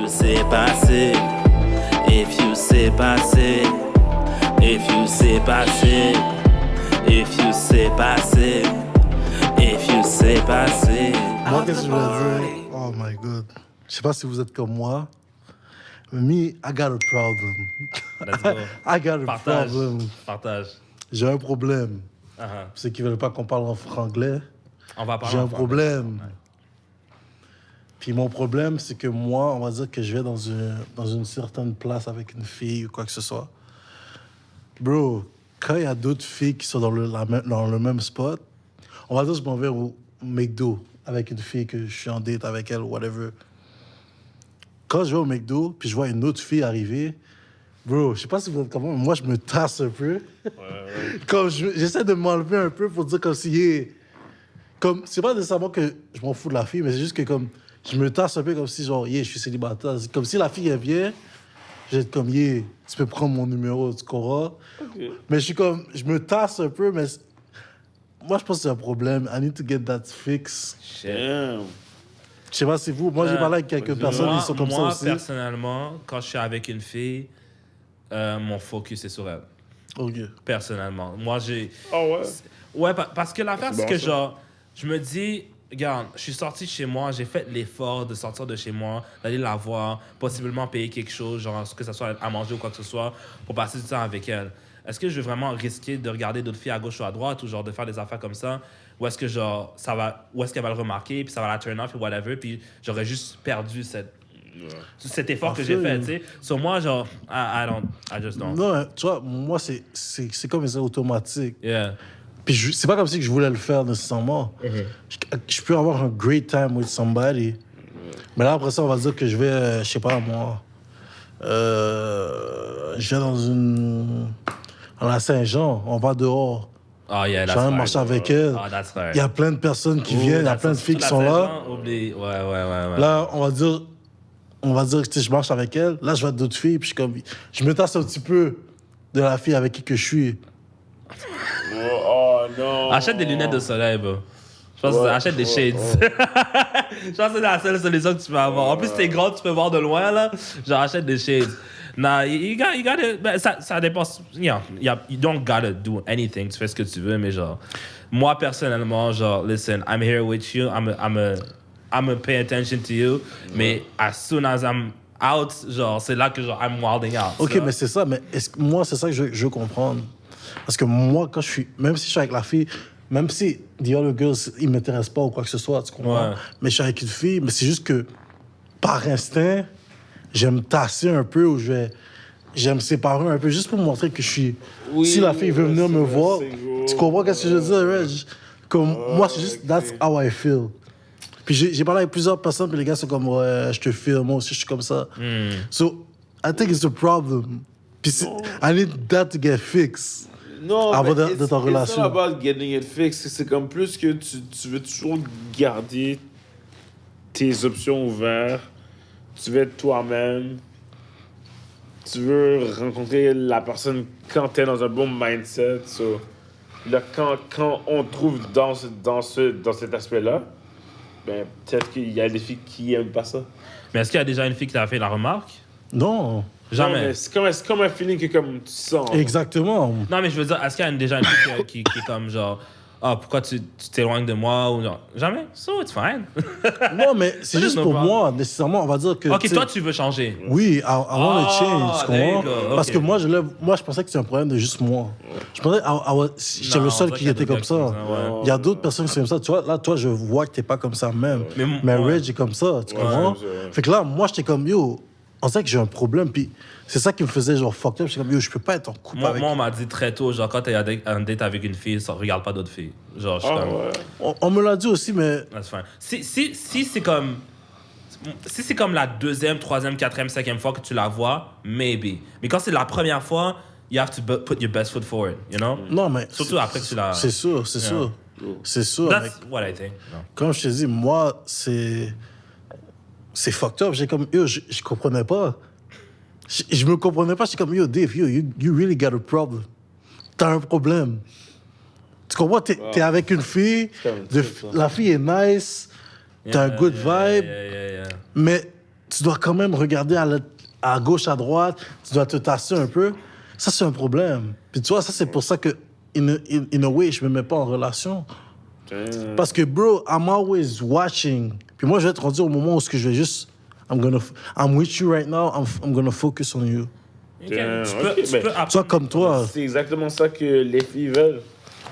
you say passer, if you say passer, if you say passer, if you say passer, if you say passer. Moi, qu'est-ce que je veux dire? Oh my god. Je sais pas si vous êtes comme moi. Me, I got a problem. Let's go. I got a Partage. problem. Partage. J'ai un problème. Uh-huh. Pour ceux qui veulent pas qu'on parle en franglais, On va parler j'ai un en français. problème. Ouais. Puis mon problème, c'est que moi, on va dire que je vais dans une certaine place avec une fille ou quoi que ce soit. Bro, quand il y a d'autres filles qui sont dans le même spot, on va dire que je m'en vais au McDo avec une fille que je suis en date avec elle ou whatever. Quand je vais au McDo, puis je vois une autre fille arriver, bro, je sais pas si vous êtes comme moi, mais moi, je me tasse un peu. Comme j'essaie de m'enlever un peu pour dire comme si... Comme, c'est pas nécessairement que je m'en fous de la fille, mais c'est juste que comme... Je me tasse un peu comme si, genre, je suis célibataire. C'est comme si la fille, elle vient, je vais être comme, tu peux prendre mon numéro, tu comprends? Okay. Mais je suis comme... Je me tasse un peu, mais... Moi, je pense que c'est un problème. I need to get that fixed. Damn. Je sais pas si vous... Moi, j'ai parlé avec quelques personnes qui sont comme ça aussi. Moi, personnellement, quand je suis avec une fille, mon focus est sur elle. OK. Personnellement. Moi, j'ai... Oh ouais? Ouais, parce que l'affaire, c'est bon, que, ça. genre, je me dis... Regarde, je suis sorti de chez moi, j'ai fait l'effort de sortir de chez moi, d'aller la voir, possiblement payer quelque chose, genre que ce soit à manger ou quoi que ce soit, pour passer du temps avec elle. Est-ce que je vais vraiment risquer de regarder d'autres filles à gauche ou à droite ou genre de faire des affaires comme ça? Ou est-ce que genre, ou est-ce qu'elle va le remarquer, puis ça va la turn off ou whatever, puis j'aurais juste perdu cet effort que j'ai fait, tu sais? Sur moi, genre, I just don't. Non, tu vois, moi, c'est comme ça automatique. Yeah. Puis c'est pas comme si je voulais le faire nécessairement. Je peux avoir un great time with somebody. Mais là, après ça, on va dire que je vais, je sais pas, moi... je vais dans la Saint-Jean, on va dehors. Oh yeah, Je that's vais hard. marcher avec elle. Oh, that's hard. Il y a plein de personnes qui viennent, il y a plein de filles qui sont là. Oublie. Ouais. Là, on va dire que tu sais, je marche avec elle. Là, je vois d'autres filles, puis je me tasse un petit peu de la fille avec qui je suis. Oh non. Achète des lunettes de soleil, bro. Je pense que achète des shades. Je pense que c'est la seule solution que tu peux avoir. En plus, t'es grand, tu peux voir de loin, là. Genre, achète des shades. Nah, you gotta... Ben, ça dépend... You don't gotta do anything. Tu fais ce que tu veux, mais genre... Moi, personnellement, genre, listen, I'm here with you. I'm a pay attention to you. Mais as soon as I'm out, genre, c'est là que genre, I'm wilding out. OK, mais c'est ça. Mais moi, c'est ça que je veux comprendre. Parce que moi, quand je suis... Même si je suis avec la fille... Même si the other girls, ils m'intéressent pas ou quoi que ce soit, tu comprends? Ouais. Mais je suis avec une fille, mais c'est juste que, par instinct, j'aime tasser un peu ou j'aime séparer un peu, juste pour montrer que je suis... Oui, si la fille veut venir me voir, c'est tu comprends ce que je veux dire, Reg? Comme, moi, c'est juste, that's how I feel. Puis j'ai parlé avec plusieurs personnes, puis les gars sont comme, ouais, je te file, moi aussi, je suis comme ça. So, I think it's a problem. Puis I need that to get fixed. Non, avant mais de ta relation. It's not about getting it fixed. C'est comme plus que tu veux toujours garder tes options ouvertes. Tu veux être toi-même. Tu veux rencontrer la personne quand t'es dans un bon mindset. So, là, quand on trouve dans cet aspect-là, ben, peut-être qu'il y a des filles qui aiment pas ça. Mais est-ce qu'il y a déjà une fille qui t'a fait la remarque? Non. Jamais. Non, mais c'est comme un feeling que comme tu sens. Exactement. Non, mais je veux dire, est-ce qu'il y a déjà une fille qui est comme genre, pourquoi tu t'éloignes de moi ou genre, jamais? So, it's fine. Non, mais c'est juste no pour problem. moi, nécessairement, on va dire que... Ok, toi, tu veux changer. Oui, I want to change, tu there you comprends? go, Parce ok. que moi, je pensais que c'était un problème de juste moi. Je pensais que j'étais Non, le seul on dirait qui qu'il y a était d'autres comme ça. gars qui font ça, ouais. Il y a d'autres personnes qui sont comme ça. Tu vois, là, toi, je vois que t'es pas comme ça même. Mais ouais. Reg est comme ça, tu comprends? c'est ça. Fait que là, moi, j'étais comme, yo, on sait que j'ai un problème, puis c'est ça qui me faisait genre fucked up. J'étais comme, yo, je peux pas être en couple Moi, avec... on m'a dit très tôt, genre, quand t'es un date avec une fille, ça regarde pas d'autres filles. Genre, je suis comme, Ouais. On me l'a dit aussi, mais... that's fine. Si c'est comme... Si c'est comme la deuxième, troisième, quatrième, cinquième fois que tu la vois, maybe. Mais quand c'est la première fois, you have to put your best foot forward, you know? Non, mais... Surtout après que tu l'as... C'est sûr, c'est sûr. C'est sûr, mec. That's what I think. No. Comme je te dis, moi, c'est fucked up. J'ai comme, yo, je comprenais pas. Je me comprenais pas. J'étais comme, yo, Dave, you really got a problem. T'as un problème. Tu comprends? T'es avec une fille, comme ça. la fille est nice, t'as un good vibe, Yeah. mais tu dois quand même regarder à gauche, à droite, tu dois te tasser un peu. Ça, c'est un problème. Puis tu vois, ça, c'est pour ça que, in a way, je me mets pas en relation. Parce que, bro, I'm always watching. Puis moi, je vais être rendu au moment où je vais juste... I'm with you right now, I'm gonna focus on you. Tu peux apprendre. Sois comme toi. C'est exactement ça que les filles veulent.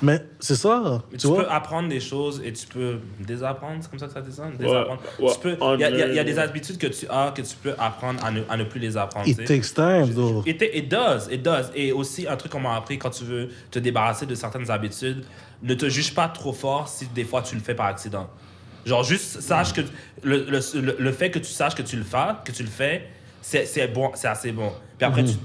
Mais c'est ça, Tu peux apprendre des choses et tu peux désapprendre, c'est comme ça que ça descend? Désapprendre. Ouais, Il y a des habitudes que tu as que tu peux apprendre à ne plus les apprendre. It takes time, though. It does. Et aussi, un truc qu'on m'a appris quand tu veux te débarrasser de certaines habitudes, ne te juge pas trop fort si des fois tu le fais par accident. Genre, juste sache que le fait que tu saches que tu le fais, c'est bon, c'est assez bon. Puis après, tu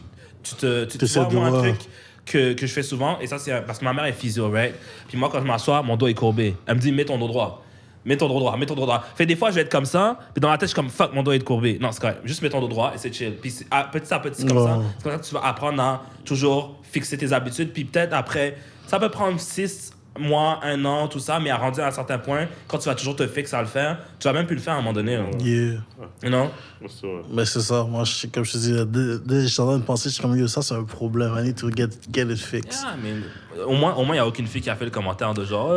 vois, moi, un truc que je fais souvent, et ça, c'est parce que ma mère est physio, right? Puis moi, quand je m'assois, mon dos est courbé. Elle me dit, mets ton dos droit. Mets ton dos droit. Fait des fois, je vais être comme ça, puis dans ma tête, je suis comme, fuck, mon dos est courbé. Non, c'est correct. Juste mets ton dos droit et c'est chill. Puis petit à petit, comme ça. C'est comme ça que tu vas apprendre à toujours fixer tes habitudes. Puis peut-être après, ça peut prendre 6 mois, 1 an, tout ça, mais à rendu à un certain point, quand tu vas toujours te fixer à le faire, tu vas même plus le faire à un moment donné. Yeah. You know? Mais c'est ça. Moi, comme je te dis, dès que je suis en train de penser, je suis comme, yo, ça, c'est un problème. I need to get it fixed. Yeah, mais au moins, il n'y a aucune fille qui a fait le commentaire de genre...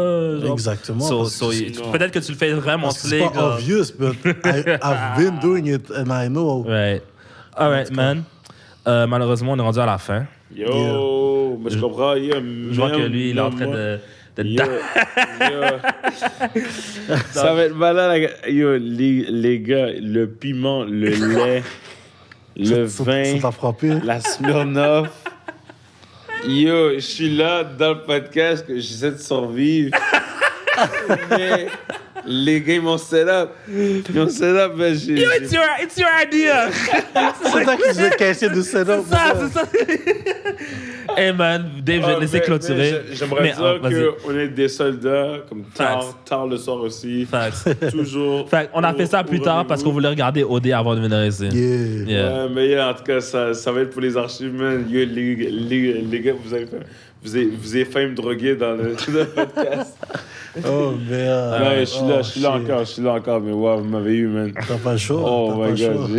Exactement. Peut-être que tu le fais vraiment slick. C'est pas obvious, but I've been doing it and I know. Right. All right, man. Malheureusement, on est rendu à la fin. Yo, mais je comprends. Je vois que lui, il est en train de ça va être malade. Yo, les gars, le piment, le lait, le vin, ça t'a frappé? La Smirnoff. Yo, je suis là dans le podcast que j'essaie de survivre. Mais les gars, ils m'ont set up. Ben, Yo, it's your idea. C'est ça qu'ils ont cassé de set up. C'est ça. Hey man, Dave, je vais te laisser clôturer. J'aimerais dire qu'on est des soldats, comme tard le soir aussi. Facts. Toujours. On a fait ça plus tard parce qu'on voulait regarder OD avant de venir ici. Yeah. Ouais, mais en tout cas, ça va être pour les archives, man. Yo, les gars, vous avez failli me droguer dans le podcast. Oh, merde. Ouais, je suis là encore, mais wow, vous m'avez eu, man. T'as pas chaud? Oh my god.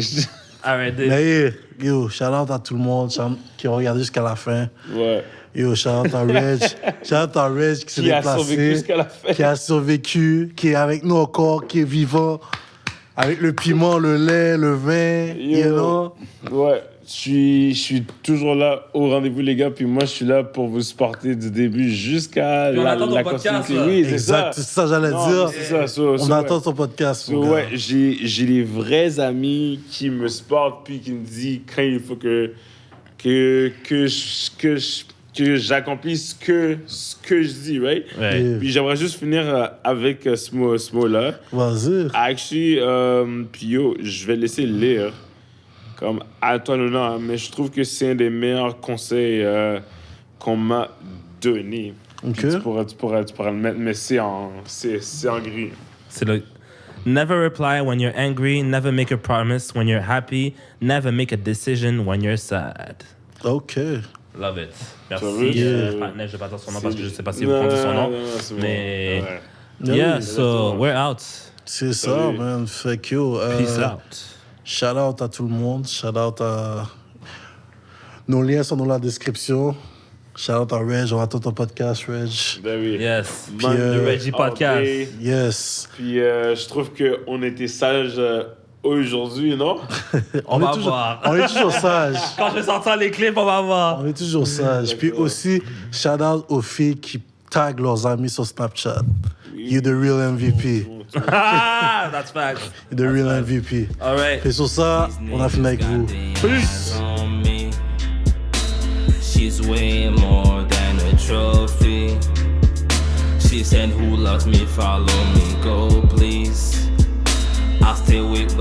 Alright, Dave. Mais yo, shout out à tout le monde qui a regardé jusqu'à la fin. Ouais. Yo, shout out à Reg. Shout out à Reg qui s'est déplacé. Qui a survécu jusqu'à la fin. Qui a survécu, qui est avec nous encore, qui est vivant. Avec le piment, le lait, le vin, you know? Ouais, je suis toujours là au rendez-vous, les gars. Puis moi, je suis là pour vous supporter du début jusqu'à la continuité. Oui, c'est exact, c'est ça j'allais dire. C'est ça. On attend ton podcast. Ouais, j'ai les vrais amis qui me supportent puis qui me disent quand il faut que j'accomplisse ce que je dis, right? Ouais. Puis j'aimerais juste finir avec ce mot-là. Vas-y. Actually, puis yo, je vais laisser lire comme à toi l'honneur, mais je trouve que c'est un des meilleurs conseils qu'on m'a donné. Ok. Tu pourras le mettre, mais c'est en gris. C'est le... Never reply when you're angry. Never make a promise when you're happy. Never make a decision when you're sad. OK. Love it. Merci. Yeah. Je vais pas dire son nom parce que je sais pas si vous prononce son nom. C'est mais... bon. Yeah, so we're out. C'est ça, man. Fait que yo, Peace out. Shout out à tout le monde. Shout out à... Nos liens sont dans la description. Shout out à Reg. On attend ton podcast, Reg. Ben oui. Yes. Puis, Le Reggie Podcast. Okay. Yes. Puis je trouve qu'on était sages aujourd'hui, non? On va voir. On est toujours sage. Quand je vais sortir les clips, on va voir. On est toujours sage. Puis aussi, shout out aux filles qui taguent leurs amis sur Snapchat. You're the real MVP. Ah, that's facts. You're the real MVP. All right. Et sur ça, on a fini avec vous. Peace. She's way more than a trophy. She said, who loves me, follow me, go please. I'll stay with